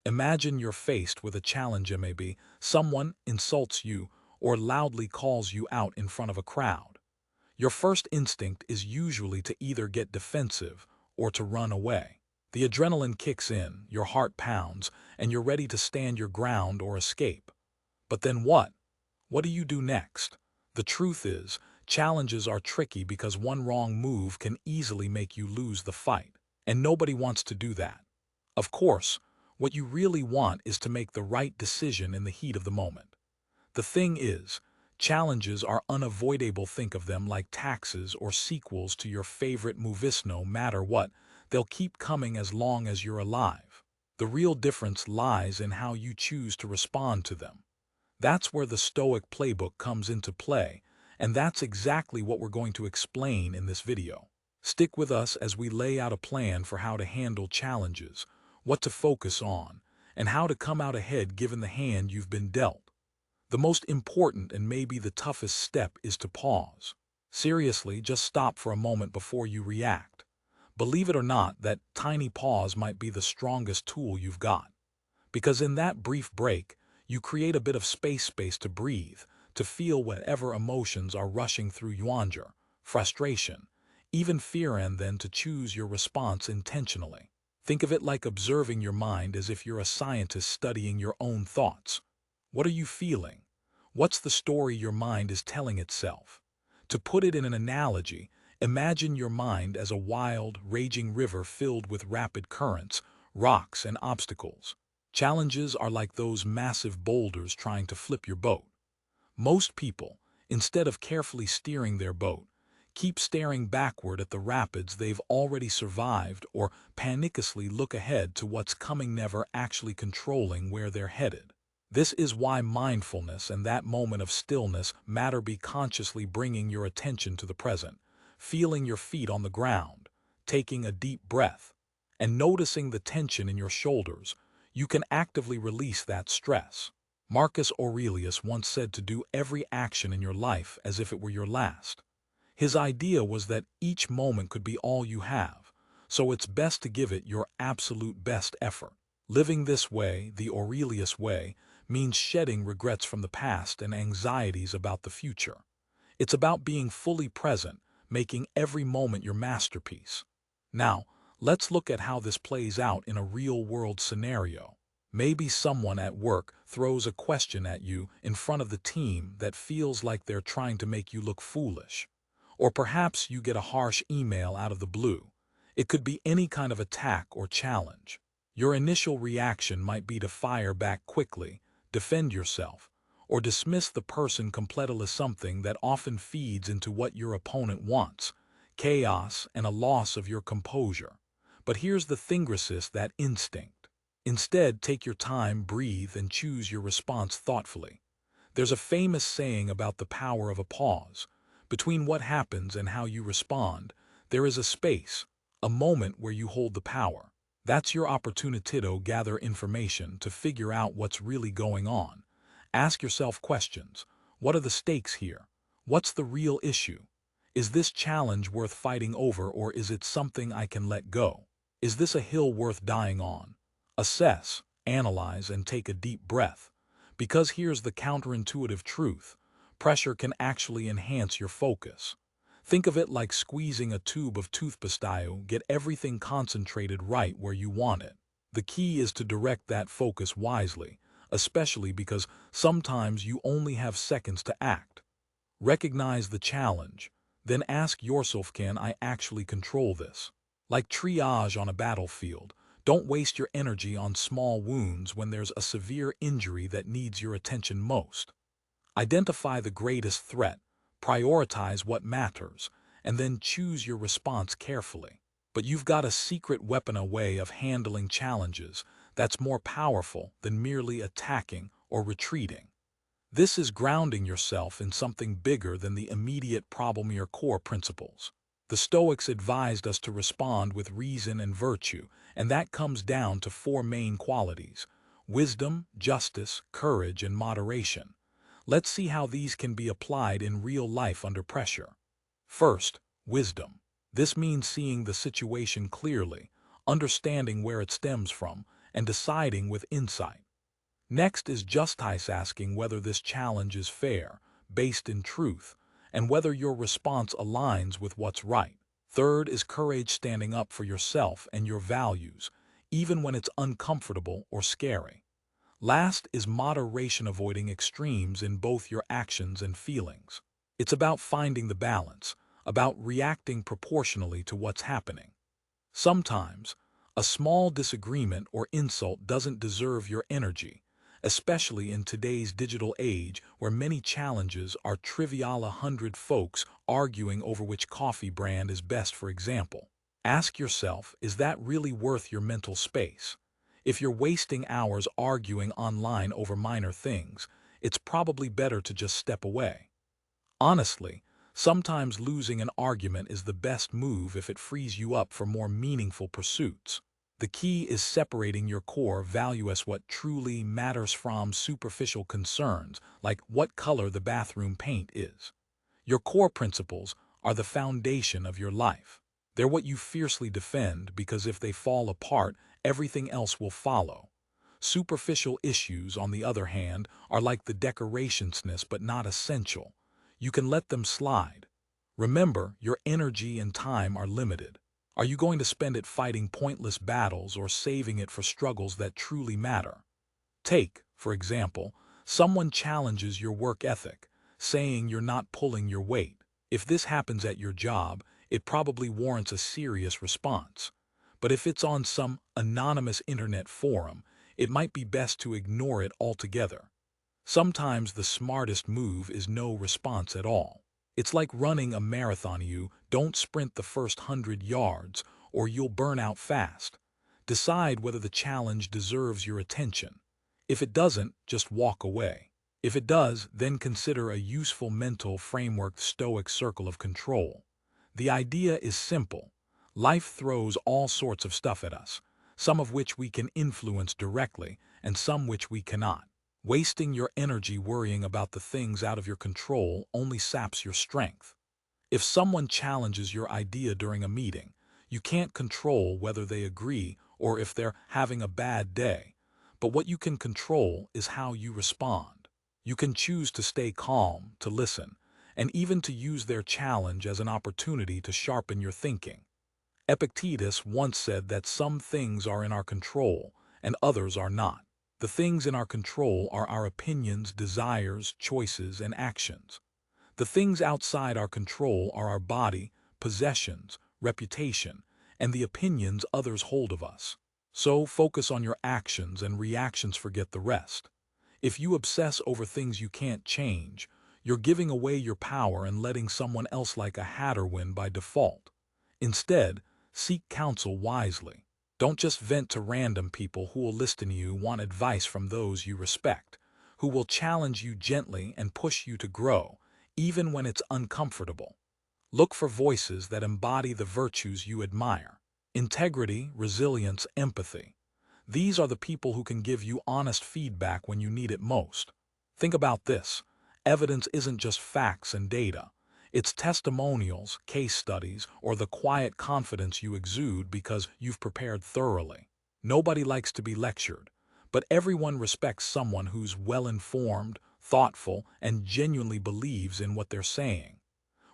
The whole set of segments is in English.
Imagine you're faced with a challenge. Maybe someone insults you or loudly calls you out in front of a crowd. Your first instinct is usually to either get defensive or to run away. The adrenaline kicks in, your heart pounds, and you're ready to stand your ground or escape. But then what? What do you do next? The truth is, challenges are tricky because one wrong move can easily make you lose the fight, and nobody wants to do that. Of course, what you really want is to make the right decision in the heat of the moment. The thing is, challenges are unavoidable. Think of them like taxes or sequels to your favorite movies. No matter what, they'll keep coming as long as you're alive. The real difference lies in how you choose to respond to them. That's where the Stoic playbook comes into play, and that's exactly what we're going to explain in this video. Stick with us as we lay out a plan for how to handle challenges, what to focus on, and how to come out ahead given the hand you've been dealt. The most important and maybe the toughest step is to pause. Seriously, just stop for a moment before you react. Believe it or not, that tiny pause might be the strongest tool you've got. Because in that brief break, you create a bit of space to breathe, to feel whatever emotions are rushing through you, anger, frustration, even fear, and then to choose your response intentionally. Think of it like observing your mind as if you're a scientist studying your own thoughts. What are you feeling? What's the story your mind is telling itself? To put it in an analogy, imagine your mind as a wild, raging river filled with rapid currents, rocks, and obstacles. Challenges are like those massive boulders trying to flip your boat. Most people, instead of carefully steering their boat, keep staring backward at the rapids they've already survived or panickously look ahead to what's coming, never actually controlling where they're headed. This is why mindfulness and that moment of stillness matter. Be consciously bringing your attention to the present, feeling your feet on the ground, taking a deep breath, and noticing the tension in your shoulders. You can actively release that stress. Marcus Aurelius once said to do every action in your life as if it were your last. His idea was that each moment could be all you have, so it's best to give it your absolute best effort. Living this way, the Aurelius way, means shedding regrets from the past and anxieties about the future. It's about being fully present, making every moment your masterpiece. Now, let's look at how this plays out in a real-world scenario. Maybe someone at work throws a question at you in front of the team that feels like they're trying to make you look foolish. Or perhaps you get a harsh email out of the blue. It could be any kind of attack or challenge. Your initial reaction might be to fire back quickly, defend yourself, or dismiss the person completely. Something that often feeds into what your opponent wants: chaos and a loss of your composure. But here's the thing: resist that instinct. Instead, take your time, breathe, and choose your response thoughtfully. There's a famous saying about the power of a pause. Between what happens and how you respond, there is a space, a moment where you hold the power. That's your opportunity to gather information, to figure out what's really going on. Ask yourself questions. What are the stakes here? What's the real issue? Is this challenge worth fighting over, or is it something I can let go? Is this a hill worth dying on? Assess, analyze, and take a deep breath. Because here's the counterintuitive truth: pressure can actually enhance your focus. Think of it like squeezing a tube of toothpaste. Get everything concentrated right where you want it. The key is to direct that focus wisely, especially because sometimes you only have seconds to act. Recognize the challenge, then ask yourself, can I actually control this? Like triage on a battlefield, don't waste your energy on small wounds when there's a severe injury that needs your attention most. Identify the greatest threat, prioritize what matters, and then choose your response carefully. But you've got a secret weapon, a way of handling challenges that's more powerful than merely attacking or retreating. This is grounding yourself in something bigger than the immediate problem: your core principles. The Stoics advised us to respond with reason and virtue, and that comes down to four main qualities: wisdom, justice, courage, and moderation. Let's see how these can be applied in real life under pressure. First, wisdom. This means seeing the situation clearly, understanding where it stems from, and deciding with insight. Next is justice, asking whether this challenge is fair, based in truth, and whether your response aligns with what's right. Third is courage, standing up for yourself and your values, even when it's uncomfortable or scary. Last is moderation, avoiding extremes in both your actions and feelings. It's about finding the balance, about reacting proportionally to what's happening. Sometimes, a small disagreement or insult doesn't deserve your energy, especially in today's digital age where many challenges are trivial. 100 folks arguing over which coffee brand is best, for example. Ask yourself, is that really worth your mental space? If you're wasting hours arguing online over minor things, it's probably better to just step away. Honestly, sometimes losing an argument is the best move if it frees you up for more meaningful pursuits. The key is separating your core value as what truly matters from superficial concerns, like what color the bathroom paint is. Your core principles are the foundation of your life. They're what you fiercely defend, because if they fall apart, everything else will follow. Superficial issues, on the other hand, are like the decorationsness but not essential. You can let them slide. Remember, your energy and time are limited. Are you going to spend it fighting pointless battles or saving it for struggles that truly matter? Take, for example, someone challenges your work ethic, saying you're not pulling your weight. If this happens at your job, it probably warrants a serious response. But if it's on some anonymous internet forum, it might be best to ignore it altogether. Sometimes the smartest move is no response at all. It's like running a marathon. You don't sprint the first 100 yards, or you'll burn out fast. Decide whether the challenge deserves your attention. If it doesn't, just walk away. If it does, then consider a useful mental framework: the Stoic circle of control. The idea is simple. Life throws all sorts of stuff at us, some of which we can influence directly and some which we cannot. Wasting your energy worrying about the things out of your control only saps your strength. If someone challenges your idea during a meeting, you can't control whether they agree or if they're having a bad day. But what you can control is how you respond. You can choose to stay calm, to listen, and even to use their challenge as an opportunity to sharpen your thinking. Epictetus once said that some things are in our control and others are not. The things in our control are our opinions, desires, choices, and actions. The things outside our control are our body, possessions, reputation, and the opinions others hold of us. So focus on your actions and reactions, forget the rest. If you obsess over things you can't change, you're giving away your power and letting someone else like a hatter win by default. Instead, seek counsel wisely. Don't just vent to random people who will listen to you. Want advice from those you respect, who will challenge you gently and push you to grow, even when it's uncomfortable. Look for voices that embody the virtues you admire: integrity, resilience, empathy. These are the people who can give you honest feedback when you need it most. Think about this. Evidence isn't just facts and data. It's testimonials, case studies, or the quiet confidence you exude because you've prepared thoroughly. Nobody likes to be lectured, but everyone respects someone who's well-informed, thoughtful, and genuinely believes in what they're saying.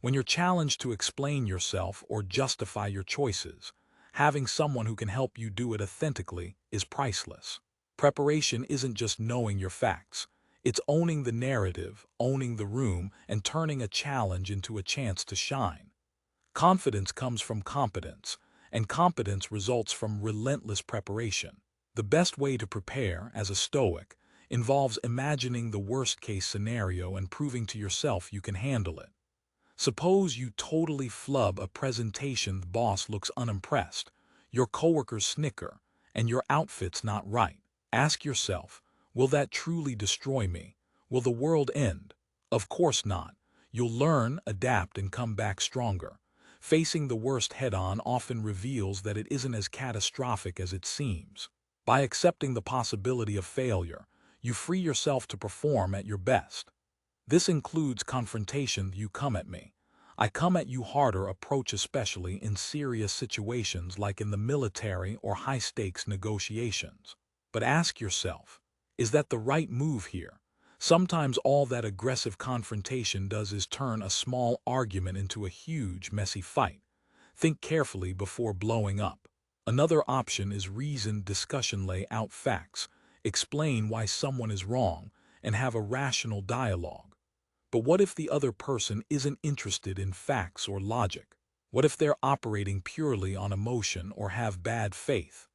When you're challenged to explain yourself or justify your choices, having someone who can help you do it authentically is priceless. Preparation isn't just knowing your facts. It's owning the narrative, owning the room, and turning a challenge into a chance to shine. Confidence comes from competence, and competence results from relentless preparation. The best way to prepare, as a Stoic, involves imagining the worst-case scenario and proving to yourself you can handle it. Suppose you totally flub a presentation, the boss looks unimpressed, your coworkers snicker, and your outfit's not right. Ask yourself, will that truly destroy me? Will the world end? Of course not. You'll learn, adapt, and come back stronger. Facing the worst head-on often reveals that it isn't as catastrophic as it seems. By accepting the possibility of failure, you free yourself to perform at your best. This includes confrontation. You come at me, I come at you harder approach, especially in serious situations like in the military or high-stakes negotiations. But ask yourself, is that the right move here? Sometimes all that aggressive confrontation does is turn a small argument into a huge, messy fight. Think carefully before blowing up. Another option is reasoned discussion. Lay out facts, explain why someone is wrong, and have a rational dialogue. But what if the other person isn't interested in facts or logic? What if they're operating purely on emotion or have bad faith?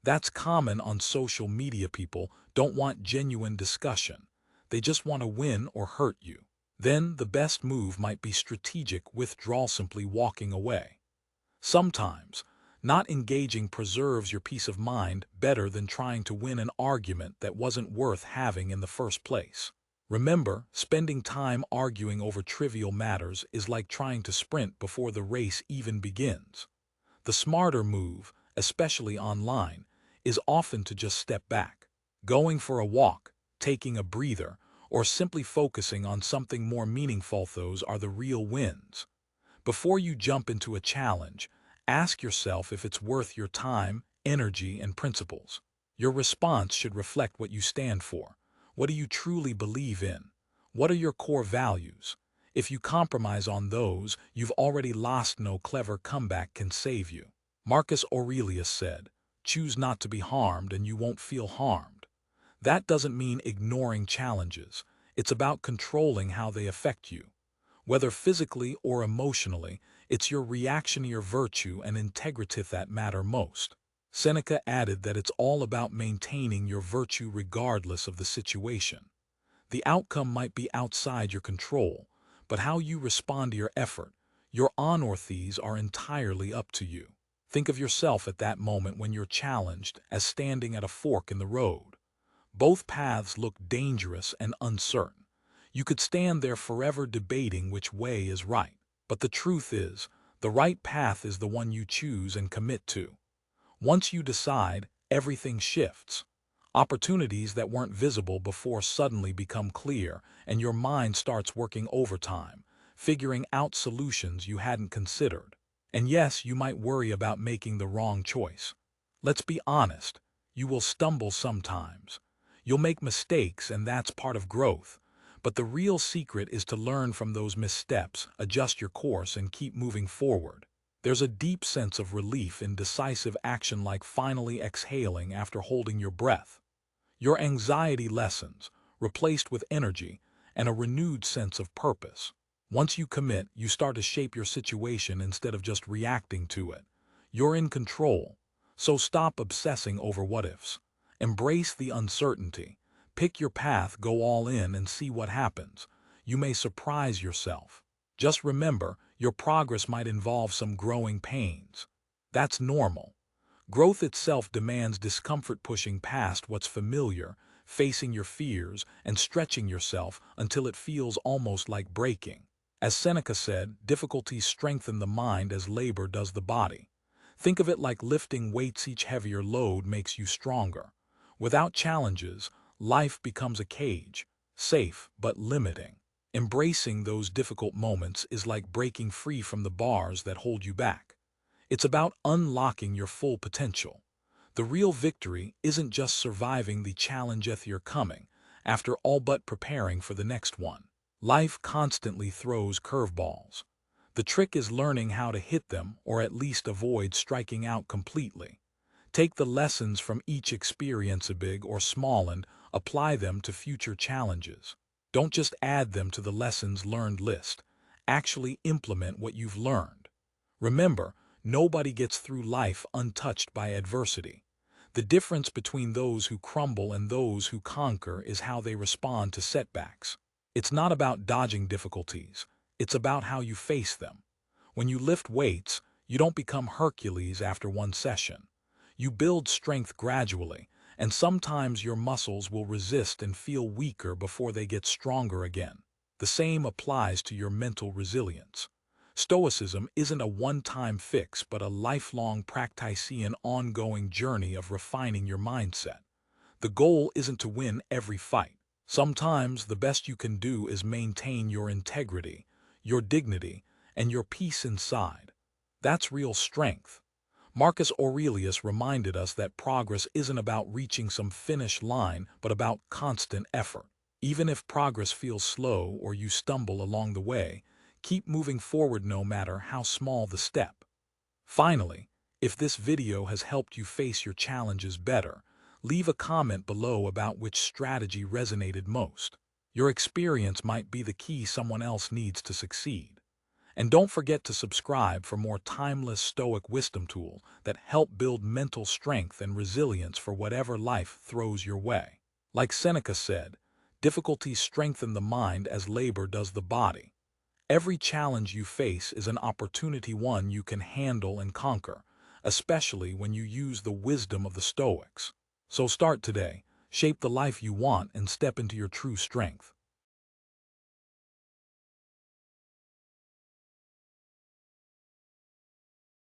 That's common on social media. People don't want genuine discussion. They just want to win or hurt you. Then the best move might be strategic withdrawal, simply walking away. Sometimes, not engaging preserves your peace of mind better than trying to win an argument that wasn't worth having in the first place. Remember, spending time arguing over trivial matters is like trying to sprint before the race even begins. The smarter move, especially online, is often to just step back. Going for a walk, taking a breather, or simply focusing on something more meaningful. Those are the real wins. Before you jump into a challenge, ask yourself if it's worth your time, energy, and principles. Your response should reflect what you stand for. What do you truly believe in? What are your core values? If you compromise on those, you've already lost. No clever comeback can save you. Marcus Aurelius said, "Choose not to be harmed and you won't feel harmed." That doesn't mean ignoring challenges. It's about controlling how they affect you. Whether physically or emotionally, it's your reaction to your virtue and integrity that matter most. Seneca added that it's all about maintaining your virtue regardless of the situation. The outcome might be outside your control, but how you respond to your effort, your honorities are entirely up to you. Think of yourself at that moment when you're challenged as standing at a fork in the road. Both paths look dangerous and uncertain. You could stand there forever debating which way is right. But the truth is, the right path is the one you choose and commit to. Once you decide, everything shifts. Opportunities that weren't visible before suddenly become clear, and your mind starts working overtime, figuring out solutions you hadn't considered. And yes, you might worry about making the wrong choice. Let's be honest, you will stumble sometimes. You'll make mistakes, and that's part of growth. But the real secret is to learn from those missteps, adjust your course, and keep moving forward. There's a deep sense of relief in decisive action, like finally exhaling after holding your breath. Your anxiety lessens, replaced with energy and a renewed sense of purpose. Once you commit, you start to shape your situation instead of just reacting to it. You're in control, so stop obsessing over what-ifs. Embrace the uncertainty. Pick your path, go all in, and see what happens. You may surprise yourself. Just remember, your progress might involve some growing pains. That's normal. Growth itself demands discomfort, pushing past what's familiar, facing your fears, and stretching yourself until it feels almost like breaking. As Seneca said, difficulties strengthen the mind as labor does the body. Think of it like lifting weights. Each heavier load makes you stronger. Without challenges, life becomes a cage, safe but limiting. Embracing those difficult moments is like breaking free from the bars that hold you back. It's about unlocking your full potential. The real victory isn't just surviving the challenge you're coming, after all, but preparing for the next one. Life constantly throws curveballs. The trick is learning how to hit them, or at least avoid striking out completely. Take the lessons from each experience, big or small, and apply them to future challenges. Don't just add them to the lessons learned list. Actually implement what you've learned. Remember, nobody gets through life untouched by adversity. The difference between those who crumble and those who conquer is how they respond to setbacks. It's not about dodging difficulties. It's about how you face them. When you lift weights, you don't become Hercules after one session. You build strength gradually, and sometimes your muscles will resist and feel weaker before they get stronger again. The same applies to your mental resilience. Stoicism isn't a one-time fix, but a lifelong practice, an ongoing journey of refining your mindset. The goal isn't to win every fight. Sometimes the best you can do is maintain your integrity, your dignity, and your peace inside. That's real strength. Marcus Aurelius reminded us that progress isn't about reaching some finish line, but about constant effort. Even if progress feels slow or you stumble along the way, keep moving forward no matter how small the step. Finally, if this video has helped you face your challenges better, leave a comment below about which strategy resonated most. Your experience might be the key someone else needs to succeed. And don't forget to subscribe for more timeless Stoic wisdom tools that help build mental strength and resilience for whatever life throws your way. Like Seneca said, difficulties strengthen the mind as labor does the body. Every challenge you face is an opportunity, one you can handle and conquer, especially when you use the wisdom of the Stoics. So start today, shape the life you want, and step into your true strength.